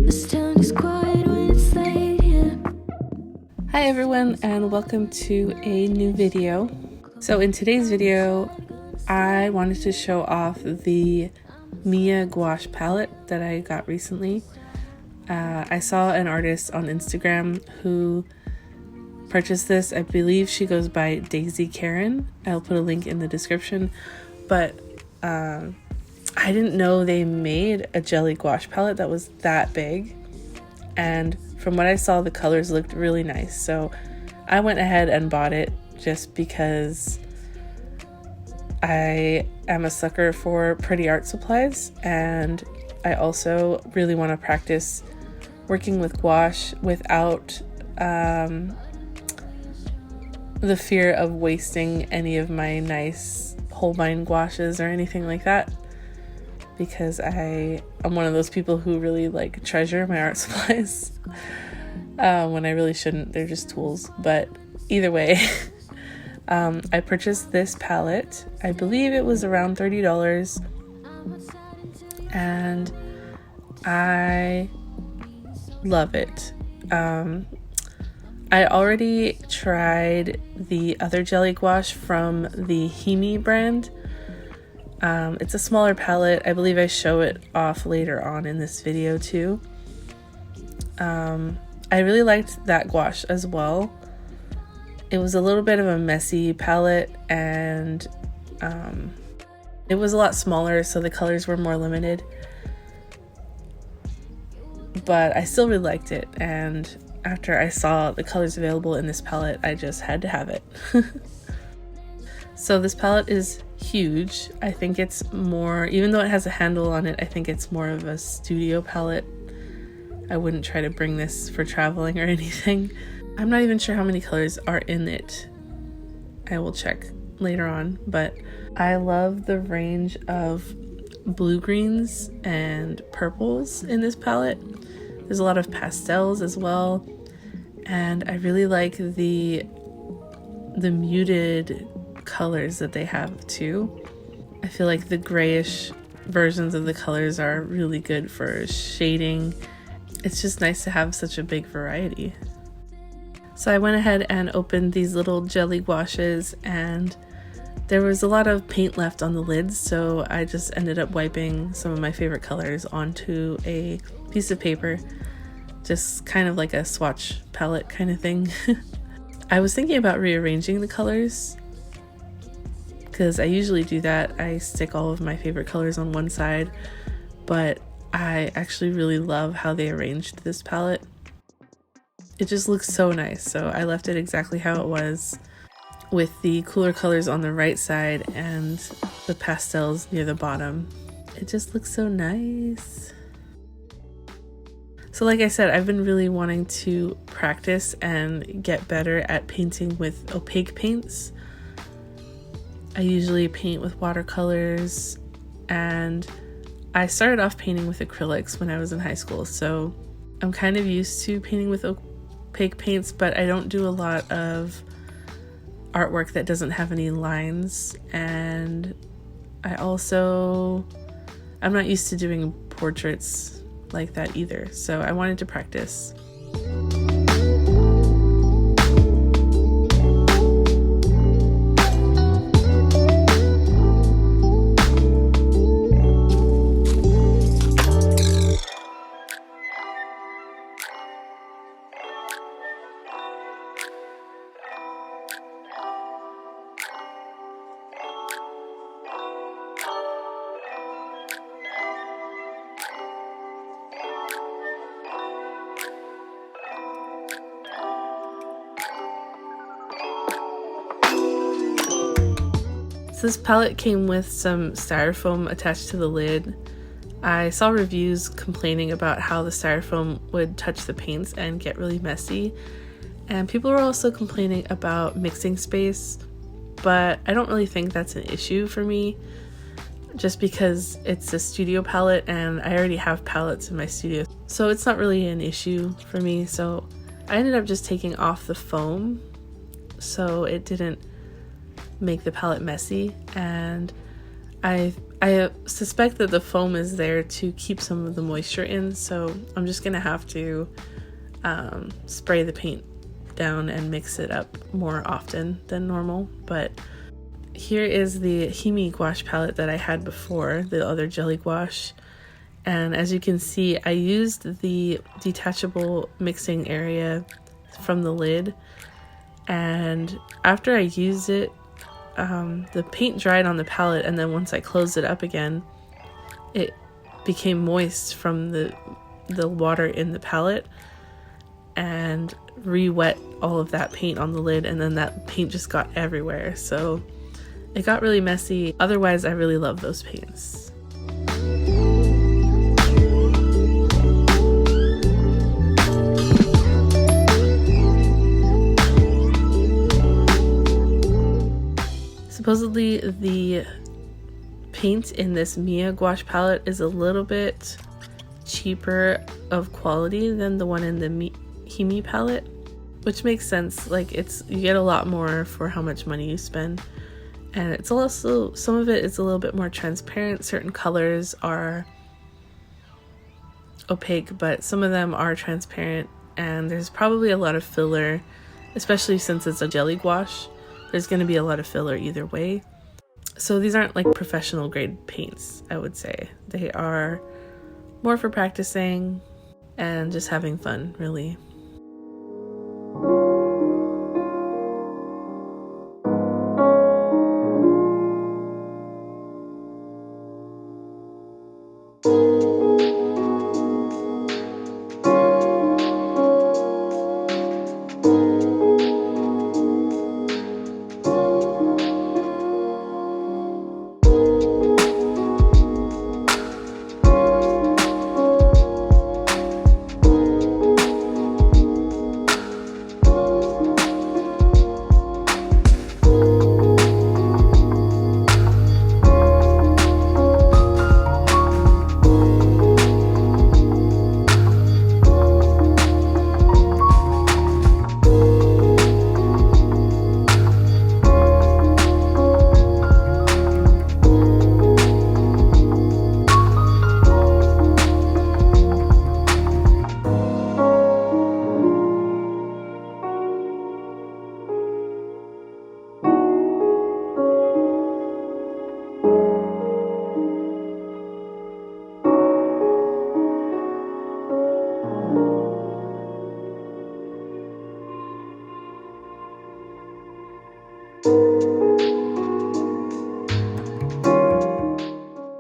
This town is quiet when it's late, yeah. Hi everyone, and welcome to a new video. So in today's video, I wanted to show off the MIYA Gouache palette that I got recently. I saw an artist on Instagram who purchased this. I believe she goes by DaixyKaren. I'll put a link in the description. But I didn't know they made a jelly gouache palette that was that big. And from what I saw, the colors looked really nice. So I went ahead and bought it just because I am a sucker for pretty art supplies. And I also really want to practice working with gouache without the fear of wasting any of my nice Holbein gouaches or anything like that, because I am one of those people who really like treasure my art supplies when I really shouldn't. They're just tools. But either way, I purchased this palette. I believe it was around $30, and I love it. I already tried the other jelly gouache from the HIMI brand. It's a smaller palette. I believe I show it off later on in this video too. I really liked that gouache as well. It was a little bit of a messy palette, and it was a lot smaller, so the colors were more limited. But I still really liked it, and after I saw the colors available in this palette, I just had to have it. So this palette is huge. I think it's more, even though it has a handle on it, I think it's more of a studio palette. I wouldn't try to bring this for traveling or anything. I'm not even sure how many colors are in it. I will check later on, but I love the range of blue greens and purples in this palette. There's a lot of pastels as well, and I really like the muted colors that they have too. I feel like the grayish versions of the colors are really good for shading. It's just nice to have such a big variety. So I went ahead and opened these little jelly gouaches, and there was a lot of paint left on the lids, so I just ended up wiping some of my favorite colors onto a piece of paper, just kind of like a swatch palette kind of thing. I was thinking about rearranging the colors, because I usually do that. I stick all of my favorite colors on one side, but I actually really love how they arranged this palette. It just looks so nice, so I left it exactly how it was, with the cooler colors on the right side and the pastels near the bottom. It just looks so nice. So like I said, I've been really wanting to practice and get better at painting with opaque paints. I usually paint with watercolors, and I started off painting with acrylics when I was in high school, so I'm kind of used to painting with opaque paints, but I don't do a lot of artwork that doesn't have any lines, and I'm not used to doing portraits like that either, so I wanted to practice. So this palette came with some styrofoam attached to the lid. I saw reviews complaining about how the styrofoam would touch the paints and get really messy, and people were also complaining about mixing space, but I don't really think that's an issue for me, just because it's a studio palette and I already have palettes in my studio, so it's not really an issue for me. So I ended up just taking off the foam so it didn't make the palette messy, and I I suspect that the foam is there to keep some of the moisture in, so I'm just gonna have to spray the paint down and mix it up more often than normal. But here is the HIMI gouache palette that I had before, the other jelly gouache. And as you can see, I used the detachable mixing area from the lid, and after I used it, the paint dried on the palette, and then once I closed it up again, it became moist from the water in the palette and re-wet all of that paint on the lid, and then that paint just got everywhere, so it got really messy. Otherwise, I really love those paints. Supposedly the paint in this MIYA Gouache palette is a little bit cheaper of quality than the one in the HIMI palette, which makes sense. Like, you get a lot more for how much money you spend, and it's also, some of it is a little bit more transparent. Certain colors are opaque, but some of them are transparent, and there's probably a lot of filler, especially since it's a jelly gouache. There's going to be a lot of filler either way. So these aren't like professional grade paints, I would say. They are more for practicing and just having fun, really.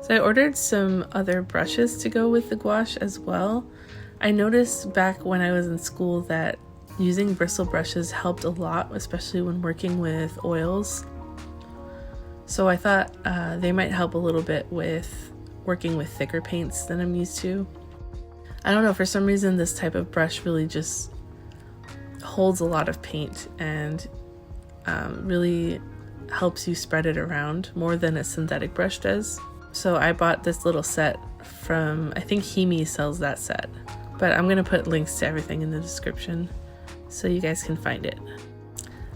So I ordered some other brushes to go with the gouache as well. I noticed back when I was in school that using bristle brushes helped a lot, especially when working with oils. So I thought they might help a little bit with working with thicker paints than I'm used to. I don't know, for some reason this type of brush really just holds a lot of paint and really helps you spread it around more than a synthetic brush does. So I bought this little set from, I think HIMI sells that set, but I'm gonna put links to everything in the description so you guys can find it.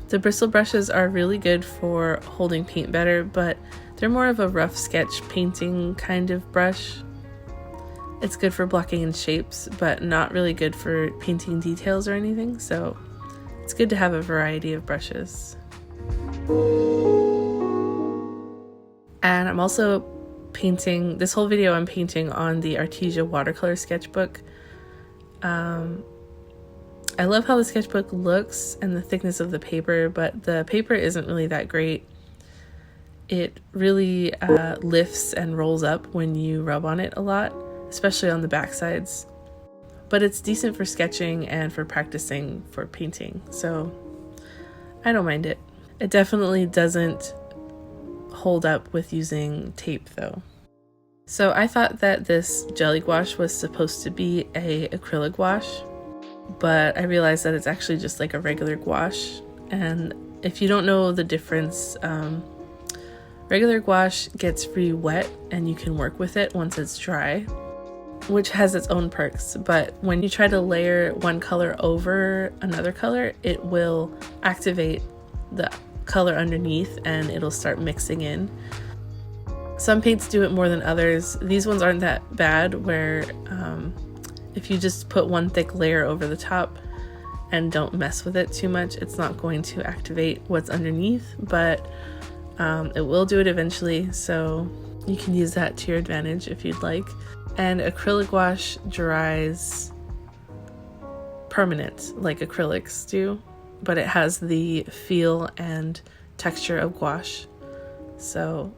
The bristle brushes are really good for holding paint better, but they're more of a rough sketch painting kind of brush. It's good for blocking in shapes, but not really good for painting details or anything, so it's good to have a variety of brushes. And I'm also painting, this whole video I'm painting on the Artesia watercolor sketchbook. I love how the sketchbook looks and the thickness of the paper, but the paper isn't really that great. It really lifts and rolls up when you rub on it a lot, especially on the back sides. But it's decent for sketching and for practicing for painting, so I don't mind it. It definitely doesn't hold up with using tape though. So I thought that this jelly gouache was supposed to be a acrylic gouache, but I realized that it's actually just like a regular gouache. And if you don't know the difference, regular gouache gets really wet and you can work with it once it's dry, which has its own perks. But when you try to layer one color over another color, it will activate the color underneath and it'll start mixing in. Some paints do it more than others. These ones aren't that bad, where if you just put one thick layer over the top and don't mess with it too much, it's not going to activate what's underneath, but it will do it eventually, so you can use that to your advantage if you'd like. And acrylic gouache dries permanent like acrylics do, but it has the feel and texture of gouache. So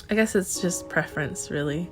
I guess it's just preference, really.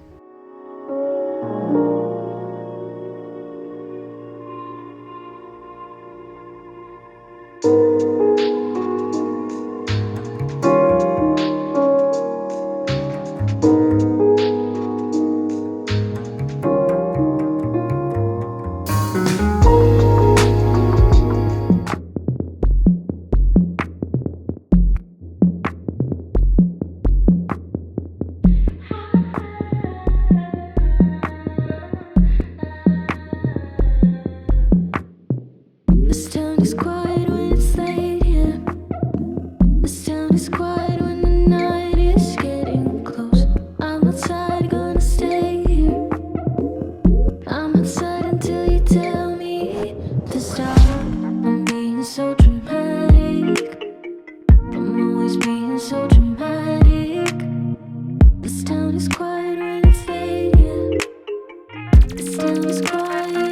This town is quiet when it's late here. This town is quiet when the night is getting close. I'm outside, gonna stay here. I'm outside until you tell me to stop. I'm being so dramatic. I'm always being so dramatic. This town is quiet when it's late here. This town is quiet.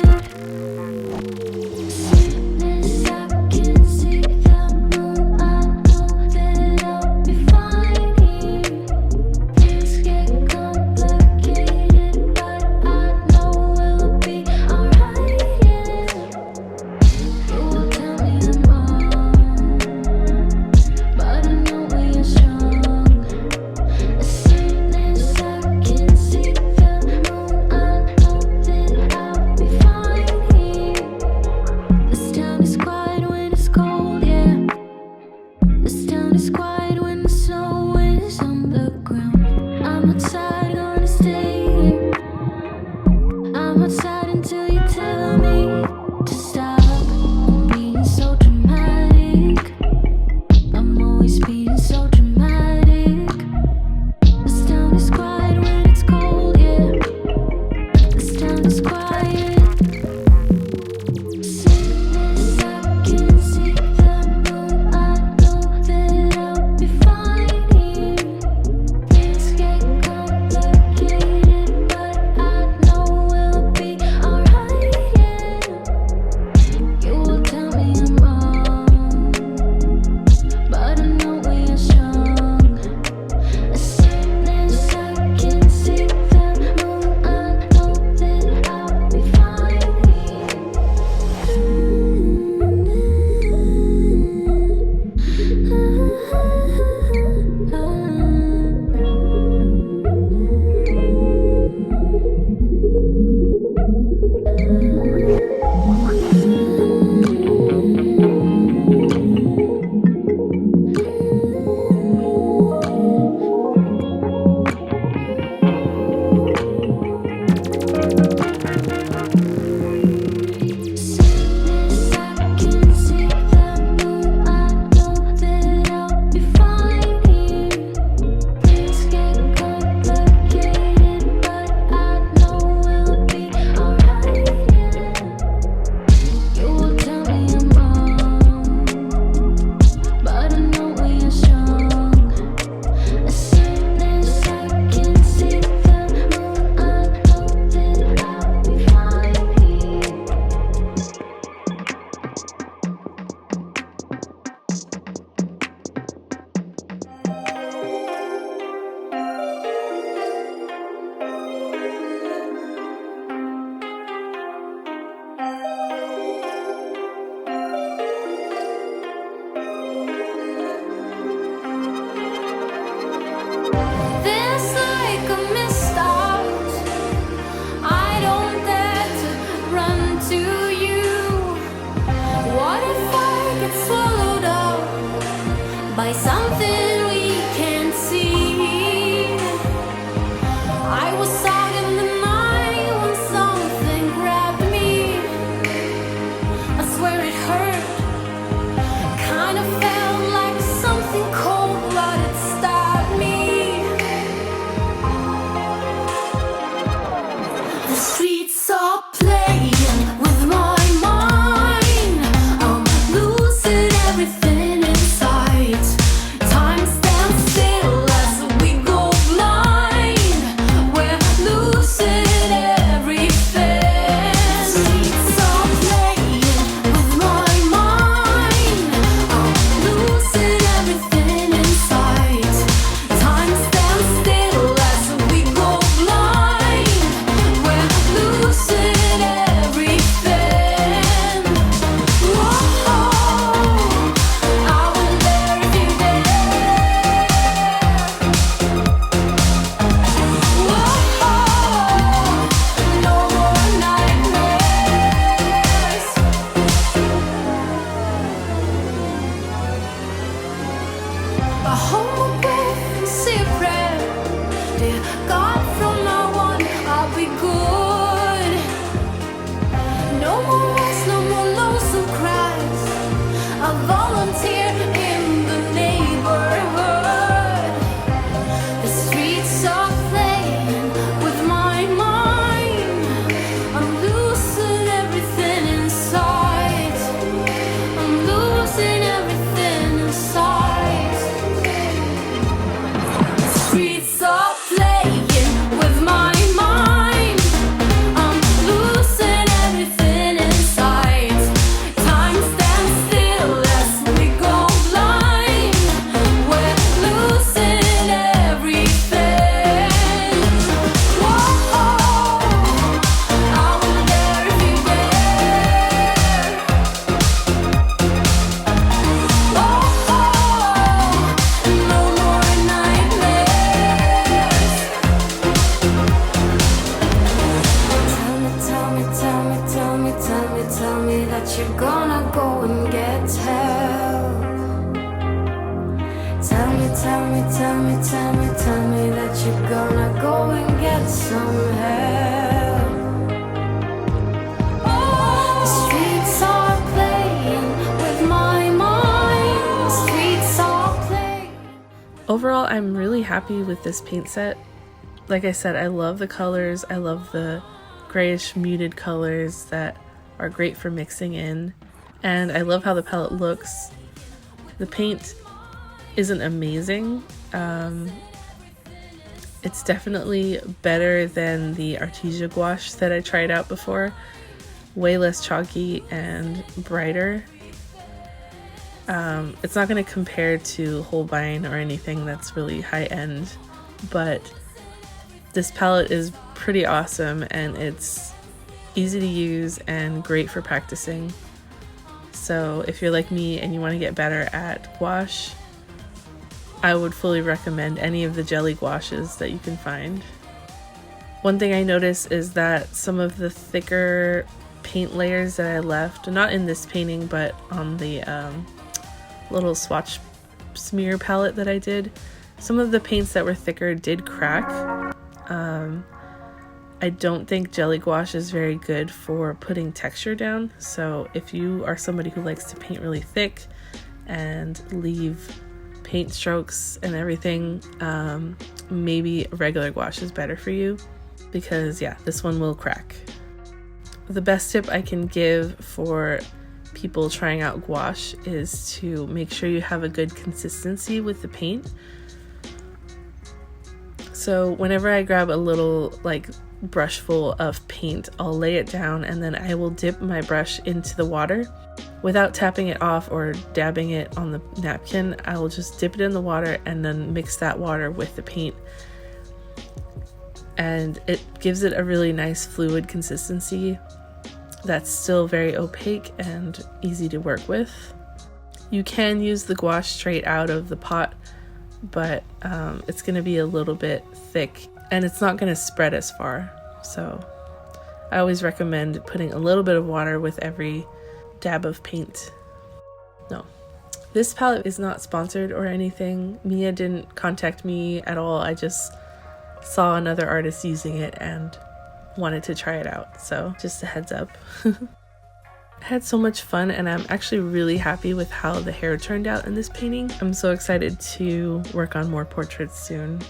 By something we can't see. I was out in the night when something grabbed me. I swear it hurt. Kind of felt like something cold, but it streets are playing with my mind. I'm losing everything in sight. Time stands still as we go blind. We're losing everything. Streets are playing with my mind. I'm losing everything in sight. Time stands still as we go blind. We're losing everything. Whoa, I wonder if you're there. Whoa, no more nightmares. I hold my breath and say a prayer. Dear God, from now on I'll be good. No more wars, no more lonesome cries. I'll volunteer in the neighborhood. The streets are playing with my mind. I'm losing everything inside. I'm losing everything inside. The streets are playing with my mind. I'm losing everything inside. Time stands still as we go blind. We're losing everything. Whoa, I wonder if you're there. Whoa, no more nightmares. Tell me that you're gonna go and get help. Tell me that you're gonna go and get some help. The streets are playing with my mind. The streets are playing. Overall, I'm really happy with this paint set. Like I said, I love the colors. I love the grayish muted colors that are great for mixing in. And I love how the palette looks. The paint isn't amazing. It's definitely better than the MIYA Gouache that I tried out before. Way less chalky and brighter. It's not going to compare to Holbein or anything that's really high end, but this palette is pretty awesome and it's easy to use and great for practicing. So if you're like me and you want to get better at gouache, I would fully recommend any of the jelly gouaches that you can find. One thing I noticed is that some of the thicker paint layers that I left, not in this painting but on the little swatch smear palette that I did, some of the paints that were thicker did crack. I don't think jelly gouache is very good for putting texture down, so if you are somebody who likes to paint really thick and leave paint strokes and everything, maybe regular gouache is better for you, because yeah, this one will crack. The best tip I can give for people trying out gouache is to make sure you have a good consistency with the paint. So whenever I grab a little like brush full of paint, I'll lay it down and then I will dip my brush into the water without tapping it off or dabbing it on the napkin. I will just dip it in the water and then mix that water with the paint, and it gives it a really nice fluid consistency that's still very opaque and easy to work with. You can use the gouache straight out of the pot, but it's going to be a little bit thick and it's not going to spread as far. So I always recommend putting a little bit of water with every dab of paint. No, this palette is not sponsored or anything. MIYA didn't contact me at all. I just saw another artist using it and wanted to try it out. So just a heads up. I had so much fun and I'm actually really happy with how the hair turned out in this painting. I'm so excited to work on more portraits soon.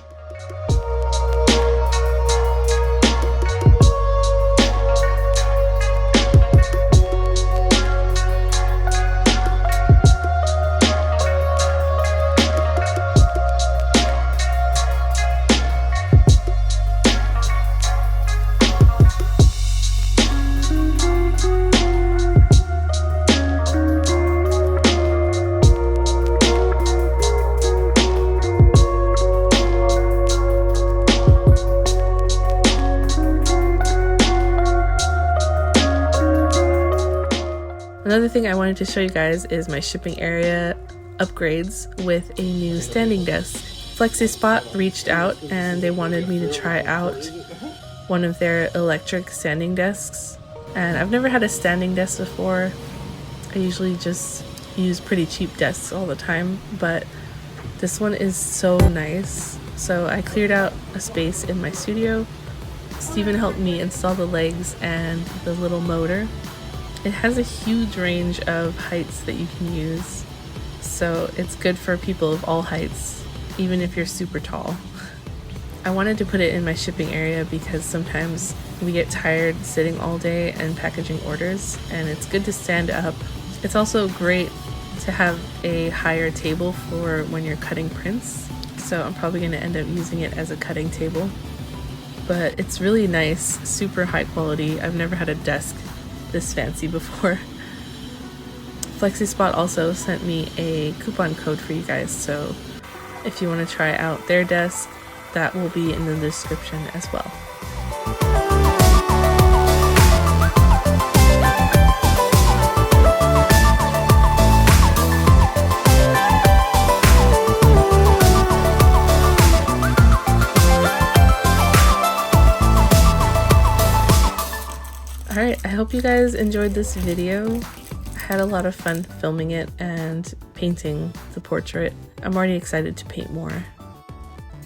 Another thing I wanted to show you guys is my shipping area upgrades with a new standing desk. Flexispot reached out and they wanted me to try out one of their electric standing desks. And I've never had a standing desk before. I usually just use pretty cheap desks all the time, but this one is so nice. So I cleared out a space in my studio. Steven helped me install the legs and the little motor. It has a huge range of heights that you can use, so it's good for people of all heights, even if you're super tall. I wanted to put it in my shipping area because sometimes we get tired sitting all day and packaging orders, and it's good to stand up. It's also great to have a higher table for when you're cutting prints, so I'm probably going to end up using it as a cutting table. But it's really nice, super high quality. I've never had a desk this fancy before. Flexispot also sent me a coupon code for you guys, so if you want to try out their desk, that will be in the description as well. Alright, I hope you guys enjoyed this video. I had a lot of fun filming it and painting the portrait. I'm already excited to paint more.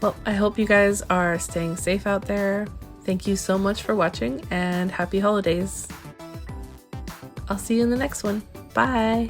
Well, I hope you guys are staying safe out there. Thank you so much for watching and happy holidays. I'll see you in the next one. Bye!